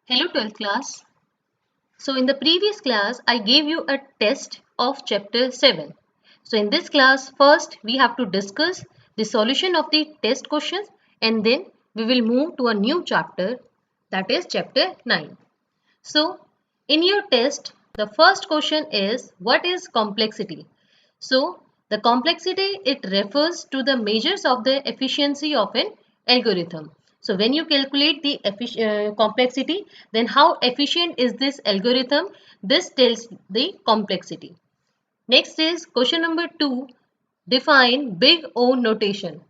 Hello 12th class. So in the previous class I gave you a test of chapter 7. So in this class first we have to discuss the solution of the test questions and then we will move to a new chapter, that is chapter 9. So in your test the first question is, what is complexity? So the complexity, it refers to the measures of the efficiency of an algorithm. So when you calculate the complexity, then how efficient is this algorithm? This tells the complexity. Next is question number 2. Define big O notation.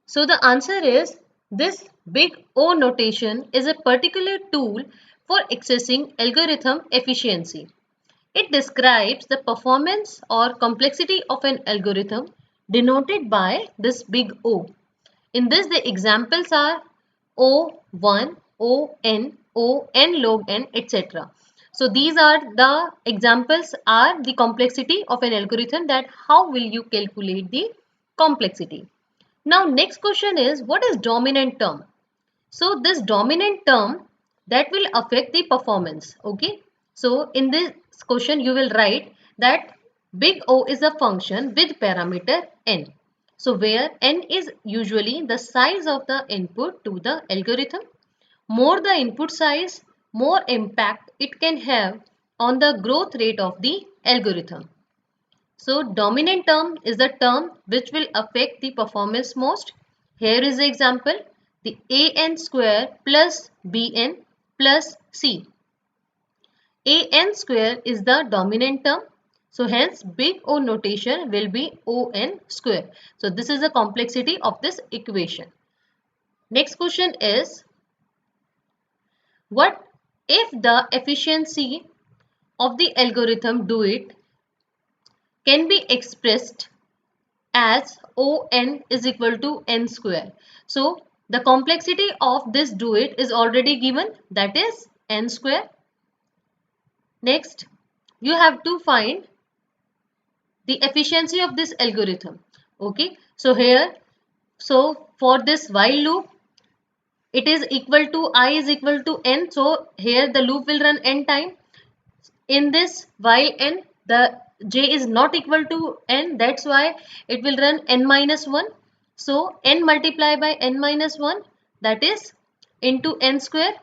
So the answer is, this big O notation is a particular tool for accessing algorithm efficiency. It describes the performance or complexity of an algorithm denoted by this big O. In this, the examples are O1, ON, ON log n, etc. So these are the examples, are the complexity of an algorithm, that how will you calculate the complexity. Now next question is, what is dominant term? So this dominant term, that will affect the performance. Okay. So in this question you will write that big O is a function with parameter n. So where n is usually the size of the input to the algorithm. More the input size, more impact it can have on the growth rate of the algorithm. So dominant term is the term which will affect the performance most. Here is the example, the an square plus bn plus c. An square is the dominant term. So hence big O notation will be on square. So this is the complexity of this equation. Next question is, what if the efficiency of the algorithm do it can be expressed as On is equal to n square. So the complexity of this duet is already given, that is n square. Next, you have to find the efficiency of this algorithm. Okay, so here, so for this while loop, it is equal to I is equal to n. So here the loop will run n time. In this while n, the j is not equal to n, that's why it will run n minus 1. So n multiplied by n minus 1, that is into n square,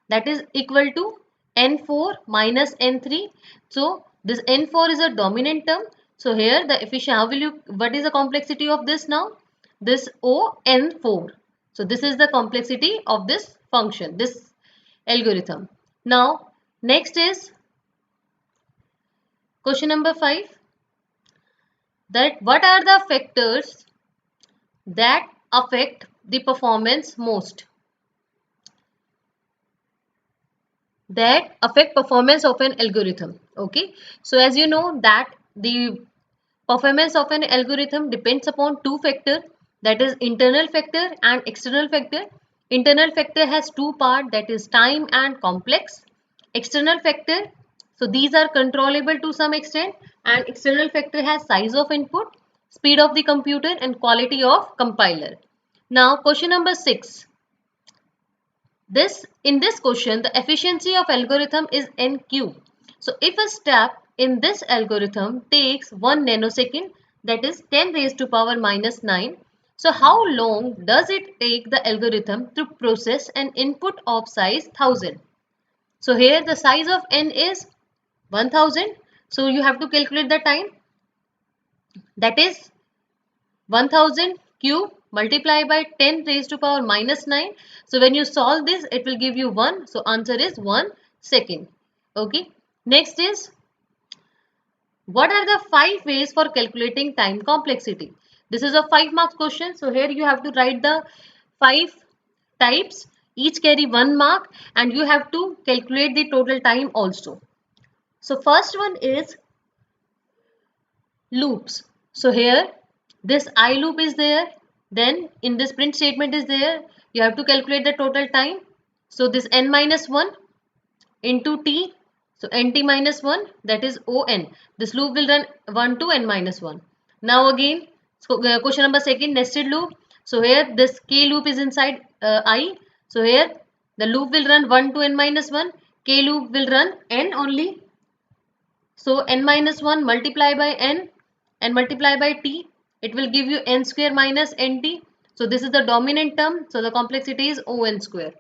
that is equal to n4 minus n3. So this n4 is a dominant term. So here the efficient, how will you, what is the complexity of this now? This O n4. So this is the complexity of this function, this algorithm. Now next is question number 5, that what are the factors that affect the performance most? That affect performance of an algorithm. Okay, so as you know that the performance of an algorithm depends upon two factors, that is internal factor and external factor. Internal factor has two parts, that is time and complex. External factor, so these are controllable to some extent, and external factor has size of input, speed of the computer and quality of compiler. Now question number 6. In this question, the efficiency of algorithm is NQ. So if a step in this algorithm takes 1 nanosecond, that is 10 raised to power minus 9. So how long does it take the algorithm to process an input of size 1000? So here the size of n is 1000. So you have to calculate the time, that is 1000 cube multiplied by 10 raised to power minus 9. So when you solve this, it will give you 1. So answer is 1 second. Okay. Next is, what are the 5 ways for calculating time complexity? This is a 5 marks question. So here you have to write the 5 types. Each carry 1 mark and you have to calculate the total time also. So first one is loops. So here this I loop is there, then in this print statement is there, you have to calculate the total time. So this n minus 1 into t, so nt minus 1, that is on. This loop will run 1 to n minus 1. Now again, so, question number 2, nested loop. So here this k loop is inside I. So here the loop will run 1 to n minus 1, k loop will run n only. So n minus 1 multiply by n and multiply by t, it will give you n square minus nt. So this is the dominant term, so the complexity is on square.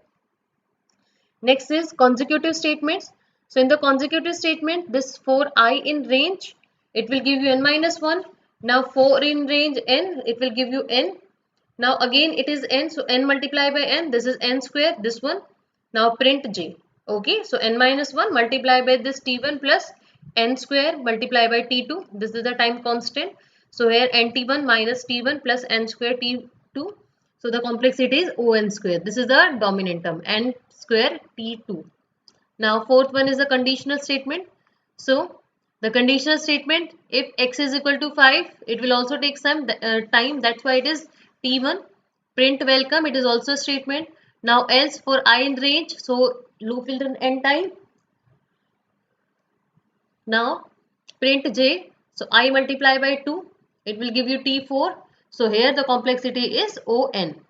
Next is consecutive statements. So in the consecutive statement, this for I in range, it will give you n minus 1. Now 4 in range n, it will give you n. Now again it is n, so n multiplied by n, this is n square, this one. Now print j. Okay, so n minus 1 multiplied by this t1 plus n square multiplied by t2. This is the time constant. So here nt1 minus t1 plus n square t2. So the complexity is on square. This is the dominant term, n square t2. Now fourth one is the conditional statement. So the conditional statement, if x is equal to 5, it will also take some time. That's why it is t1. Print welcome, it is also a statement. Now else for I in range, so loop will run n time. Now print j, so I multiply by 2, it will give you t4. So here the complexity is on.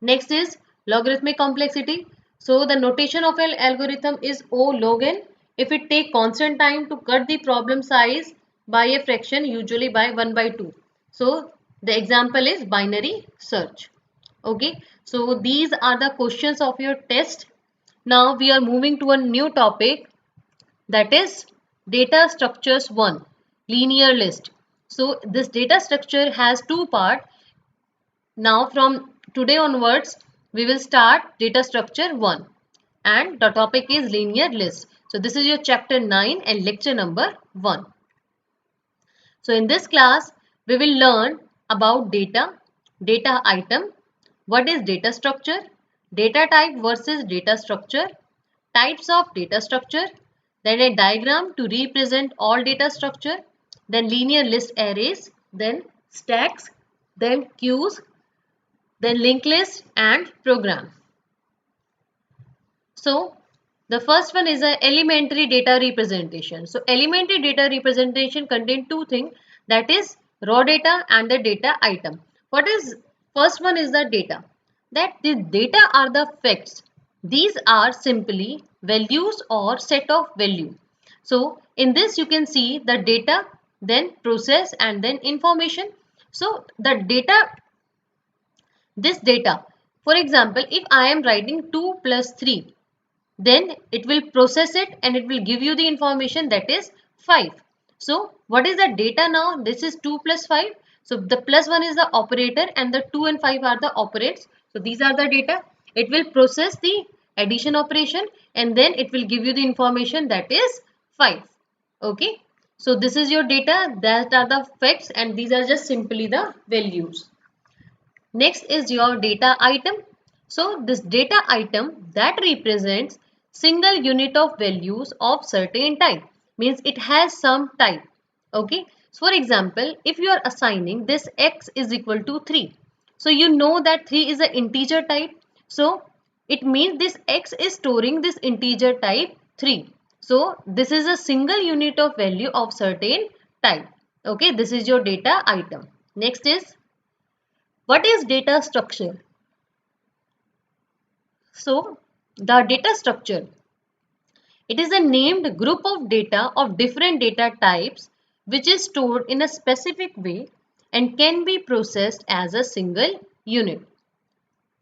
Next is logarithmic complexity. So the notation of an algorithm is O log n if it take constant time to cut the problem size by a fraction, usually by 1 by 2. So the example is binary search. Okay, so these are the questions of your test. Now we are moving to a new topic, that is data structures 1, linear list. So this data structure has two parts. Now from today onwards, we will start data structure 1 and the topic is linear list. So this is your chapter 9 and lecture number 1. So in this class, we will learn about data, data item, what is data structure, data type versus data structure, types of data structure, then a diagram to represent all data structure, then linear list arrays, then stacks, then queues, then linked list and program. So the first one is an elementary data representation. So elementary data representation contain two things, that is raw data and the data item. What is first one is the data. That the data are the facts. These are simply values or set of value. So in this you can see the data, then process and then information. So the data, this data, for example, if I am writing 2 plus 3, then it will process it and it will give you the information, that is 5. So what is the data now? This is 2 plus 5. So the plus 1 is the operator and the 2 and 5 are the operands. So these are the data. It will process the addition operation and then it will give you the information, that is 5. Okay. So this is your data, that are the facts and these are just simply the values. Next is your data item. So this data item that represents single unit of values of certain type, means it has some type. Okay. So for example, if you are assigning this x is equal to 3. So you know that 3 is an integer type. So it means this x is storing this integer type 3. So this is a single unit of value of certain type. Okay. This is your data item. Next is, what is data structure? So the data structure, it is a named group of data of different data types which is stored in a specific way and can be processed as a single unit.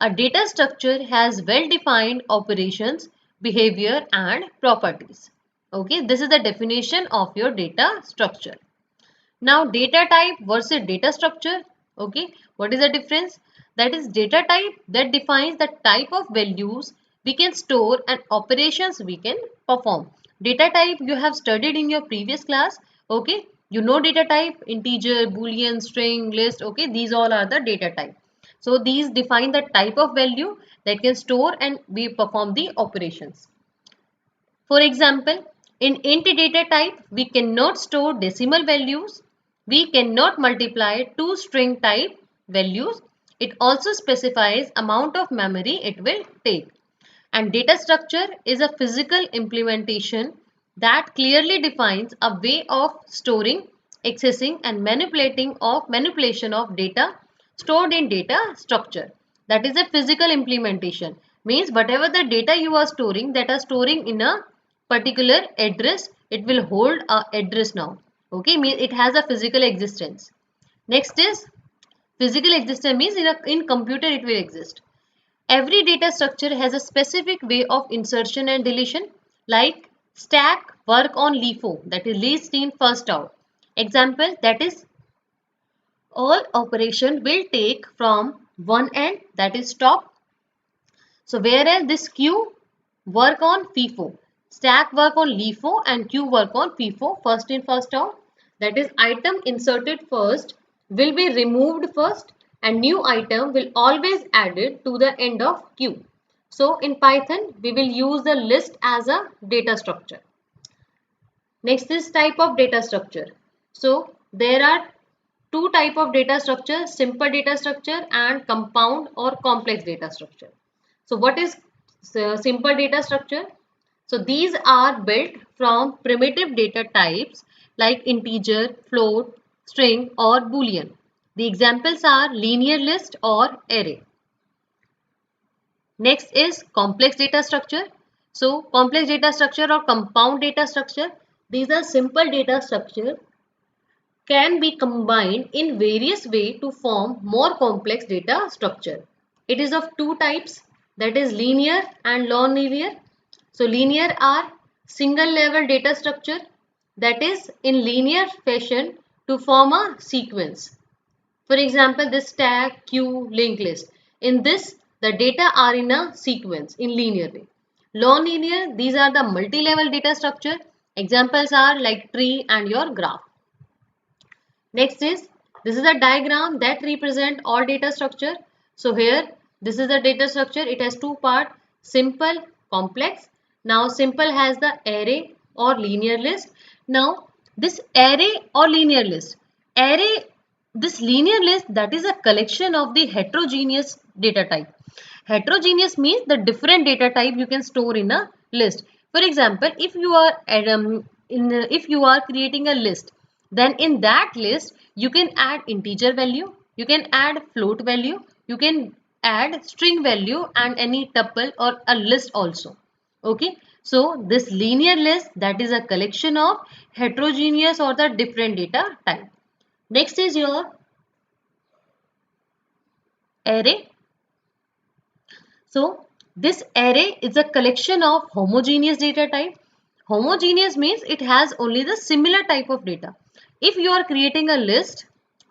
A data structure has well-defined operations, behavior and properties. Okay, this is the definition of your data structure. Now data type versus data structure. Okay, what is the difference? That is data type that defines the type of values we can store and operations we can perform. Data type you have studied in your previous class. Okay, you know data type, integer, boolean, string, list. Okay, these all are the data type. So these define the type of value that can store and we perform the operations. For example, in int data type, we cannot store decimal values. We cannot multiply two string type values. It also specifies amount of memory it will take. And data structure is a physical implementation that clearly defines a way of storing, accessing and manipulation of data stored in data structure. That is a physical implementation. Means whatever the data you are storing, that are storing in a particular address, it will hold a address now. Okay, means it has a physical existence. Next is physical existence means in computer it will exist. Every data structure has a specific way of insertion and deletion, like stack work on LIFO, that is least in first out. Example, that is all operation will take from one end, that is top. So whereas this queue work on FIFO, stack work on LIFO and queue work on FIFO, first in first out. That is item inserted first will be removed first and new item will always added to the end of queue. So in Python we will use the list as a data structure. Next is type of data structure. So there are two type of data structure, simple data structure and compound or complex data structure. So what is simple data structure? So these are built from primitive data types like integer, float, string or boolean. The examples are linear list or array. Next is complex data structure. So complex data structure or compound data structure, these are simple data structure can be combined in various ways to form more complex data structure. It is of two types, that is linear and non-linear. So linear are single level data structure, that is in linear fashion to form a sequence. For example, this stack, queue, linked list. In this, the data are in a sequence in linear way. Non-linear, these are the multi-level data structure. Examples are like tree and your graph. Next is, this is a diagram that represent all data structure. So here, this is the data structure. It has two parts, simple, complex. Now simple has the array or linear list. Now this array or linear list, this linear list, that is a collection of the heterogeneous data type. Heterogeneous means the different data type you can store in a list. For example, if you are creating a list, then in that list you can add integer value, you can add float value, you can add string value and any tuple or a list also. Okay, so this linear list, that is a collection of heterogeneous or the different data type. Next is your array. So this array is a collection of homogeneous data type. Homogeneous means it has only the similar type of data. If you are creating a list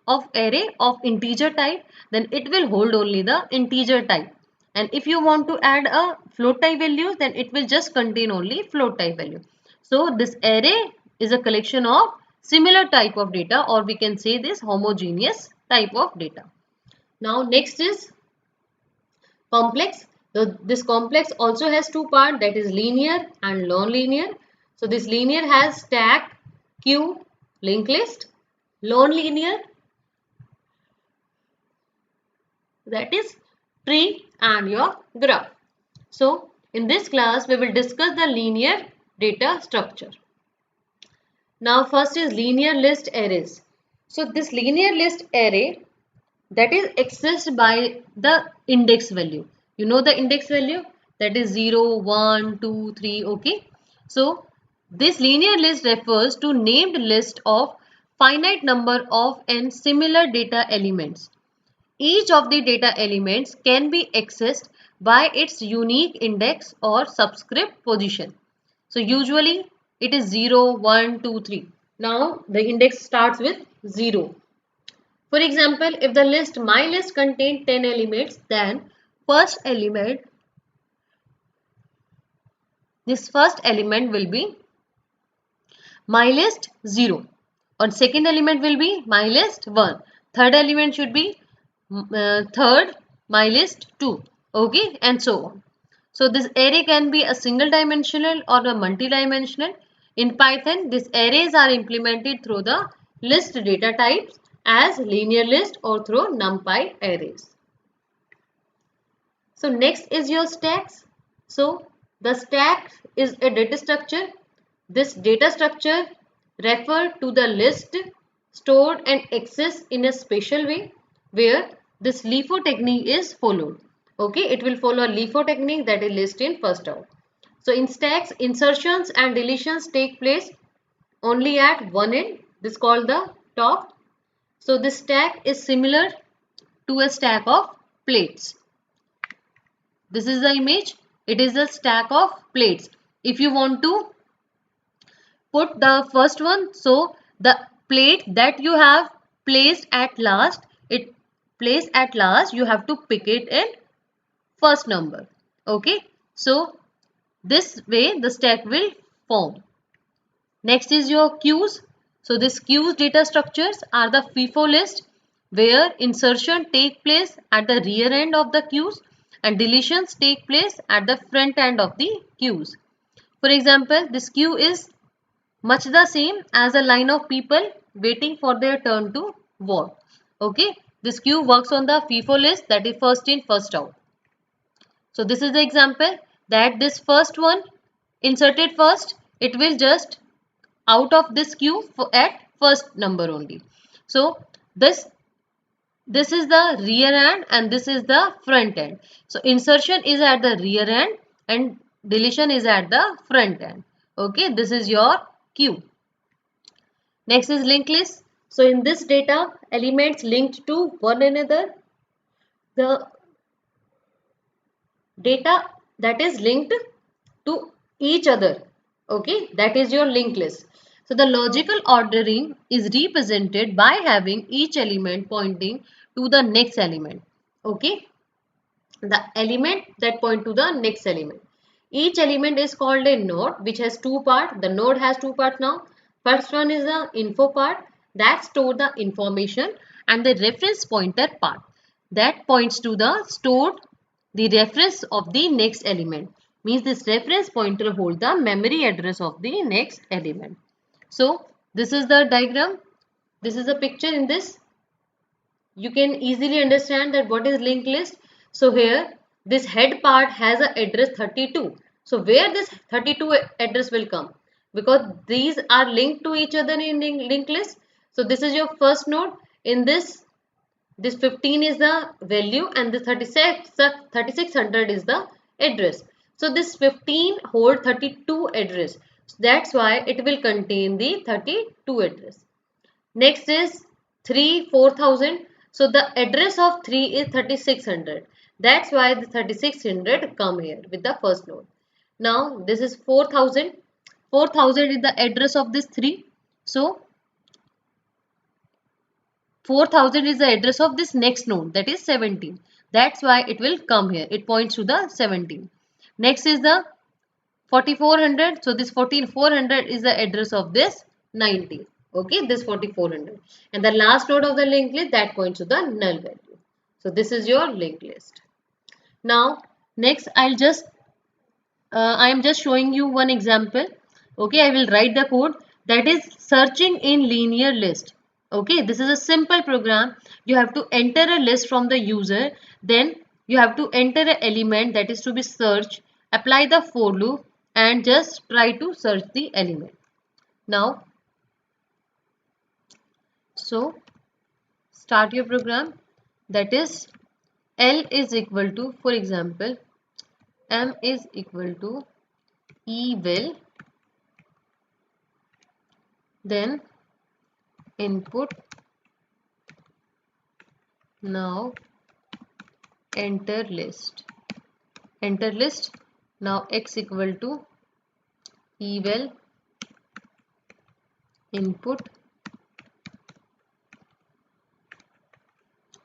of array of integer type, then it will hold only the integer type. And if you want to add a float type value, then it will just contain only float type value. So this array is a collection of similar type of data, or we can say this homogeneous type of data. Now next is complex. So this complex also has two parts, that is linear and non-linear. So this linear has stack, queue, linked list. Non-linear, that is tree and your graph. So in this class we will discuss the linear data structure. Now first is linear list arrays. So this linear list array, that is accessed by the index value. You know the index value, that is 0, 1, 2, 3. Okay. So this linear list refers to named list of finite number of and similar data elements. Each of the data elements can be accessed by its unique index or subscript position. So usually it is 0, 1, 2, 3. Now the index starts with 0. For example, if the list my list contains 10 elements, then first element will be my list 0, or second element will be my list 1, third element should be third my list 2, okay, and so on. So this array can be a single dimensional or a multi-dimensional. In Python, these arrays are implemented through the list data types as linear list or through NumPy arrays. So next is your stacks. So the stack is a data structure. This data structure refers to the list stored and accessed in a special way where this LIFO technique is followed. Okay, it will follow a LIFO technique that is list in first out. So in stacks, insertions and deletions take place only at one end. This is called the top. So this stack is similar to a stack of plates. This is the image. It is a stack of plates. If you want to put the first one, so the plate that you have placed at last, you have to pick it in first number. Okay, so this way the stack will form. Next is your queues. So this queues data structures are the FIFO list where insertion take place at the rear end of the queues and deletions take place at the front end of the queues. For example, this queue is much the same as a line of people waiting for their turn to walk. Okay, this queue works on the FIFO list, that is first in first out. So this is the example that this first one inserted first, it will just out of this queue at first number only. So this is the rear end and this is the front end. So insertion is at the rear end and deletion is at the front end. Okay, this is your queue. Next is linked list. So in this data, elements linked to one another, the data that is linked to each other. Okay, that is your linked list. So the logical ordering is represented by having each element pointing to the next element. Okay, the element that point to the next element. Each element is called a node which has two parts. The node has two parts now. First one is the info part that store the information and the reference pointer part that points to the stored the reference of the next element. Means this reference pointer hold the memory address of the next element. So this is the diagram. This is a picture in this. You can easily understand that what is linked list. So here this head part has a address 32. So where this 32 address will come? Because these are linked to each other in linked list. So this is your first node. In this 15 is the value and the 3600 is the address. So this 15 hold 32 address. So that's why it will contain the 32 address. Next is 3 4000. So the address of 3 is 3600. That's why the 3600 come here with the first node. Now this is 4000. 4000 is the address of this 3. So 4000 is the address of this next node, that is 17. That's why it will come here. It points to the 17. Next is the 4400. So this 14400 is the address of this 90. Okay, this 4400. And the last node of the linked list that points to the null value. So this is your linked list. Now next I am just showing you one example. Okay, I will write the code that is searching in linear list. Okay, this is a simple program. You have to enter a list from the user, then you have to enter an element that is to be searched, apply the for loop and just try to search the element. Now, so start your program, that is L is equal to, for example, M is equal to E will, then input. Now enter list. Enter list. Now x equal to eval input.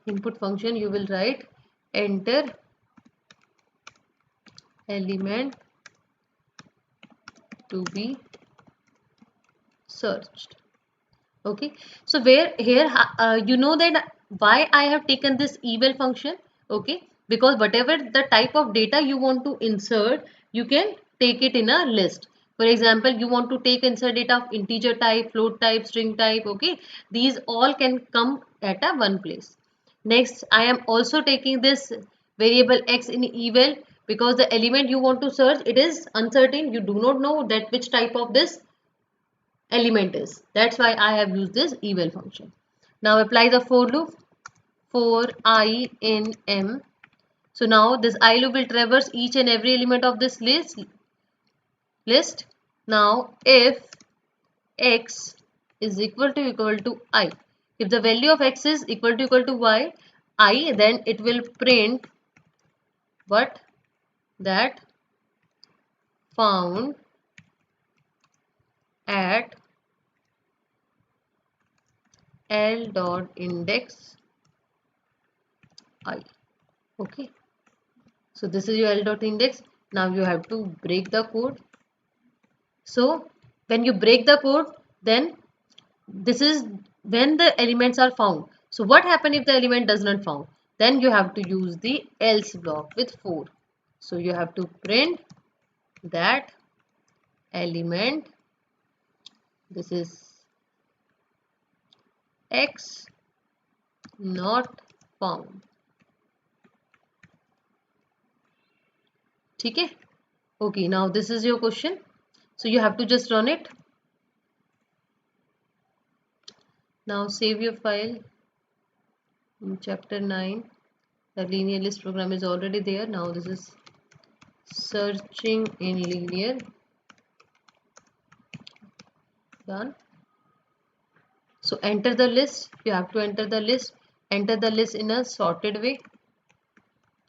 Input function you will write enter element to be searched. Okay, so where here you know that why I have taken this eval function. Okay, because whatever the type of data you want to insert, you can take it in a list. For example, you want to take insert data of integer type, float type, string type. Okay, these all can come at a one place. Next, I am also taking this variable x in eval because the element you want to search, it is uncertain. You do not know that which type of this element is. That's why I have used this eval function. Now apply the for loop. 4 I in M. So now this I loop will traverse each and every element of this list. Now if x is equal to I, if the value of x is equal to y, I, then it will print what? That found at L dot index I. Okay. So this is your L dot index. Now you have to break the code. So when you break the code, then this is when the elements are found. So what happens if the element does not found? Then you have to use the else block with 4. So you have to print that element, this is x not found. Okay. Okay, now this is your question. So you have to just run it. Now save your file. In chapter 9, the linear list program is already there. Now this is searching in linear. Done. So enter the list. You have to enter the list. Enter the list in a sorted way.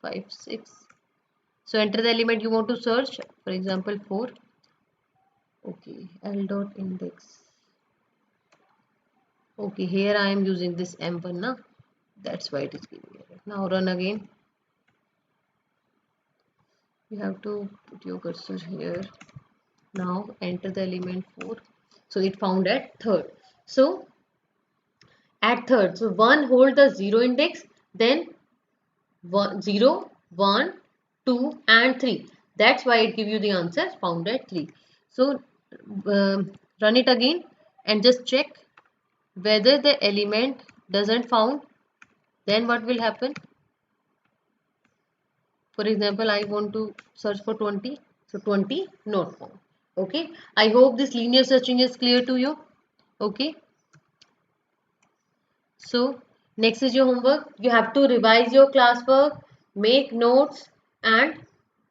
5, 6. So enter the element you want to search. For example, 4. Okay, L dot index. Okay, here I am using this M1 na. That's why it is giving error. Now run again. You have to put your cursor here. Now enter the element 4. So it found at third. So at third, so 1 hold the 0 index, then 0, 1, 2 and 3. That's why it give you the answer found at 3. So run it again and just check whether the element doesn't found. Then what will happen? For example, I want to search for 20. So 20 not found. Okay. I hope this linear searching is clear to you. Okay. So next is your homework. You have to revise your classwork, make notes and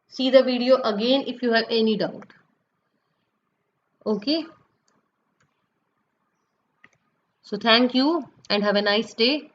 see the video again if you have any doubt. Okay. So thank you and have a nice day.